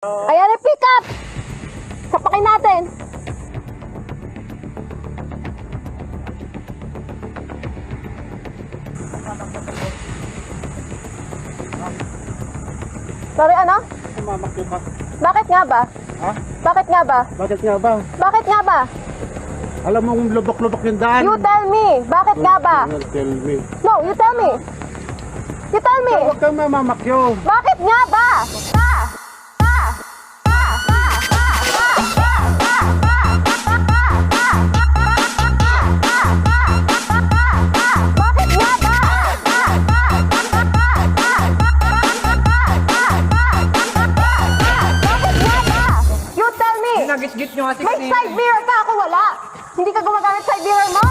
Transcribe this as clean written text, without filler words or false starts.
Ayan yung pick up! Sapakin natin! Sorry, ano? Mamakyo ka. Bakit nga ba? Ha? Bakit nga ba? Bakit nga ba? Bakit nga ba? Alam mo kung lubok-lubok yung daan. You tell me! Bakit nga ba? Tell me. No, you tell me! You tell me! Huwag kang mamamakyo. Bakit nga ba? Bakit nga ba? Bakit nga ba? You tell me! Nagit-git nyo kasi May kanina. side mirror ka, ako wala! Hindi ka gumagamit side mirror mo?